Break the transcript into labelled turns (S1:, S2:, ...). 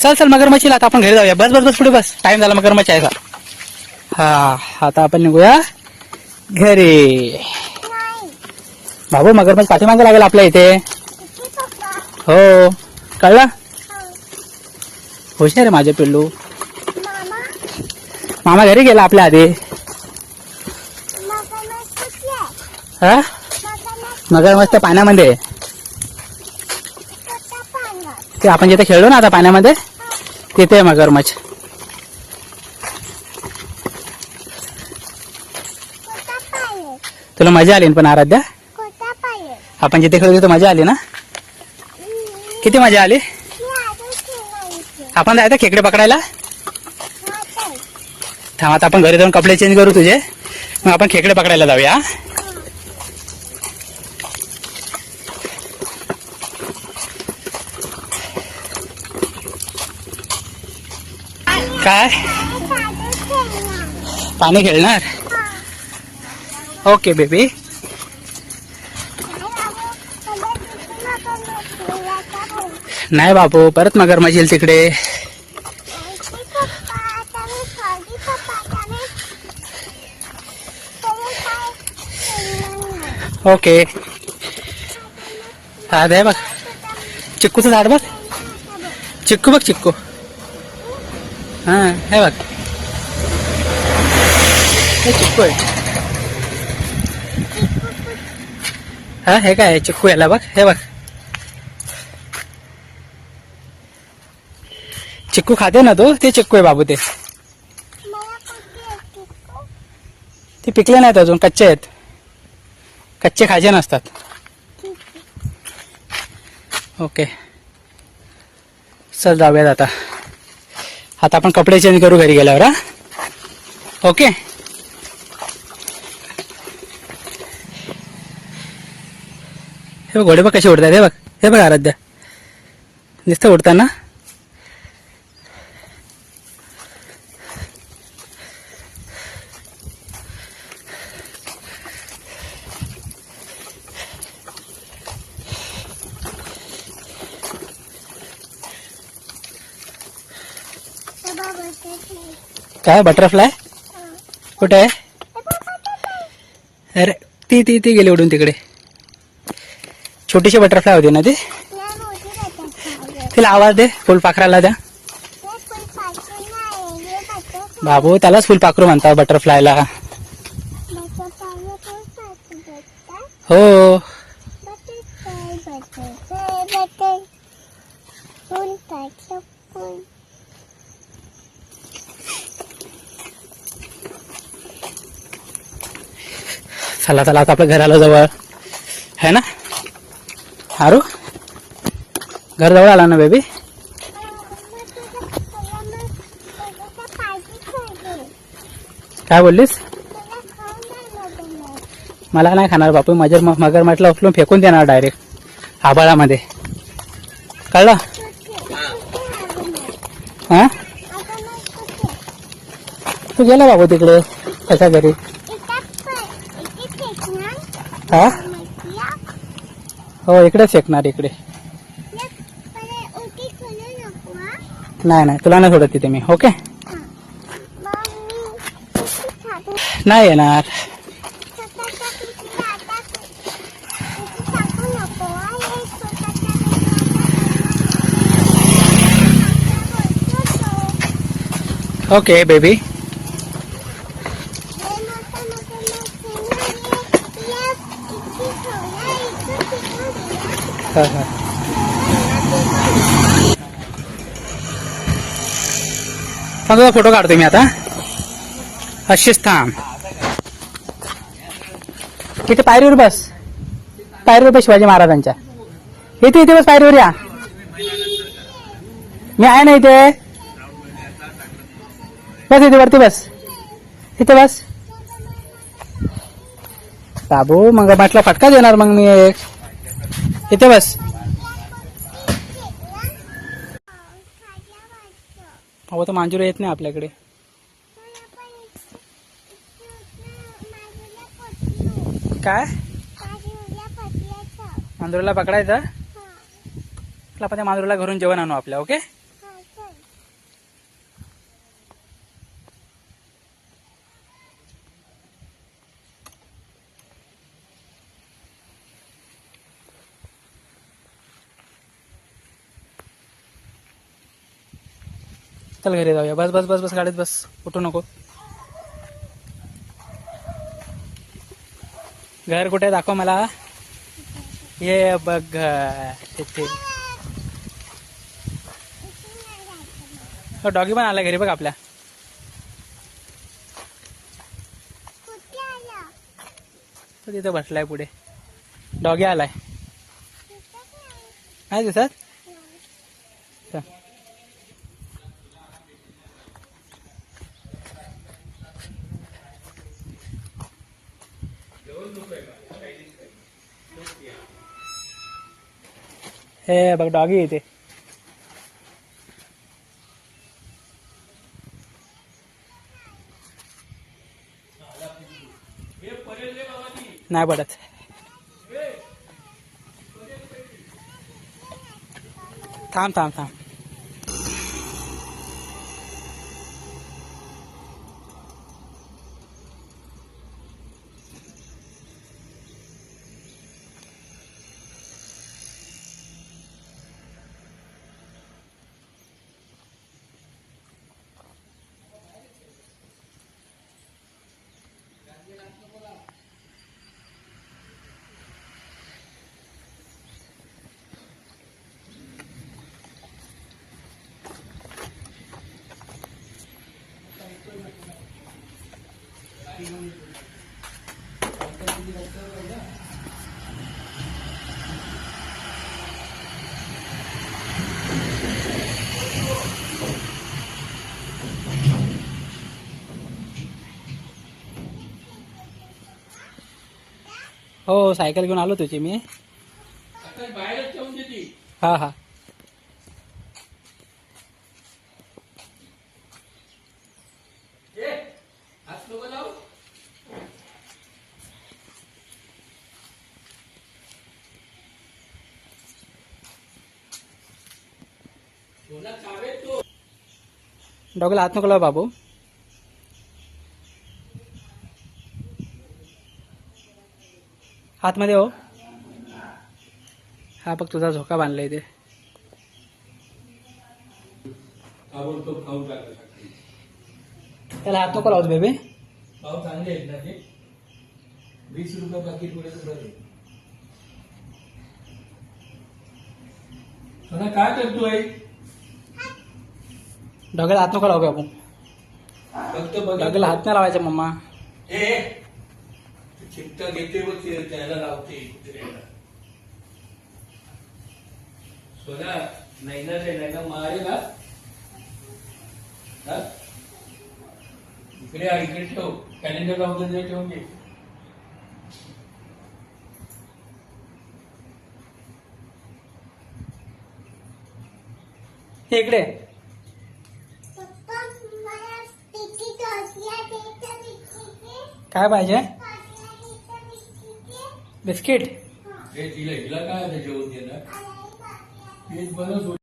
S1: चल चल मगरमच्छीला आता आपण घरी जाऊया. बस बस बस पुढे बस. टाइम झाला मगरमच्छ यायचा. हा आता आपण निघूया घरी. बाबू मगरमच्छ पाठीमागे लागेल आपल्या इथे. हो कळलं. हुशार आहे माझे पिल्लू. मामा घरी गेला आपल्या आधी. हा मगरमच्छ पाण्यामध्ये. ते आपण जिथे खेळलो ना आता पाण्यामध्ये तिथे आहे मगरमच्छ. तुला मजा आली पण आराध्या. आपण जिथे खेळलो तिथे मजा आली ना. किती मजा आली. आपण जायचं खेकडे पकडायला. थांब आता आपण घरी जाऊन कपडे चेंज करू तुझे. मग आपण खेकडे पकडायला जाऊया. काय पाणी खेळणार. Okay baby. नाही बापू परत मगरमच्छ येईल तिकडे. ओके. हा दे बघ चिक्कूचं झाड बघ. चिक्कू बघ चिक्कू. हा हे बघ हे चिक्कू आहे. हा हे काय चिक्कू याला बघ. हे बघ चिक्कू खाते ना तू. ते चिक्कू आहे बाबू. ते पिकले नाहीत अजून कच्चे आहेत. कच्चे खायचे नसतात. ओके चल जाऊयात आता. आता आपण कपडे चेंज करू घरी गेल्यावर. हा ओके. हे बघ घोडे बघ कसे उडतात. हे बघ हे बघ आराध्या नुसतं उडताना. काय बटरफ्लाय कुठे आहे. अरे ती ती ती गेली उडून तिकडे. छोटीशी बटरफ्लाय होती ना ती. तिला आवाज दे. फुलपाखराला द्या. बाबू त्यालाच फुलपाखरू म्हणतात बटरफ्लायला. हो चला चला आता आपल्या घराला जवळ है ना. आरू घर जवळ आला ना बेबी. काय बोललीस. मला नाही खाणार बापू. मगरमच्छला उचलून फेकून देणार डायरेक्ट आभाळामध्ये. कळलं. हा तू गेला बाबू तिकडे त्याच्या घरी. हा हो इकडेच फेकणार इकडे. नाही नाही तुला नाही सोडत तिथे मी. ओके नाही येणार. Okay baby. हा हा तुझा फोटो काढतोय मी आता. अशीच थांब. इथे पायरीवर बस. पायरीवर बस शिवाजी महाराजांच्या. इथे इथे बस पायरीवर या. मी आहे ना इथे. बस इथे वरती बस. इथे बस. बाबू मग म्हटलं फटका देणार मग मी एक. इथे बस. अहो तर मांजूर येत नाही आपल्याकडे. काय मांजूरला पकडायचं. आपण त्या मांजूरला घरून जेवण आणू आपल्या. ओके चल घरी जाऊया. बस बस बस बस गाडीत बस, उठू नको. घर कुठे दाखव मला. ये बघ तिथे डॉगी पण आला घरी बघ आपल्या. तो तिथे बसलाय पुढे. डॉगी आलाय. नाही दिसत. चल. हे बघ डॉगी येते. नाही पडत. थांब थांब थांब. हो सायकल घेऊन आलो तुझी मी.
S2: बाहेरच ठेवून देते.
S1: हा हा.
S2: हात नको लावू. सोना चावेल तो.
S1: डॉगला हात नको लाव बाबू. आतमध्ये हो. हा बघ तुझा झोका बांधलाय ते.
S2: ताबडतोब खाऊन टाकलं.
S1: त्याला हात नको लावतो बेबी.
S2: भाव चांगले आहेत ना ते. 20 रुपये पाकिट पुढे सुद्धा. सोना काय करतोय.
S1: डॉगला हात नको लावू बाबू.
S2: फक्त बघ.
S1: डॉगला हात नाही लावायचा मम्मा.
S2: चिमटा घेते व त्याला लावते कुत्र्याला. सोना नैना रे नैना मारेल हा. हा? इकडे ठेव. कॅलेंडर लावून ठेवून घे.
S1: इकडे काय पाहिजे. बिस्किट.
S2: हिला काय जेवण देणार. हेच बरं.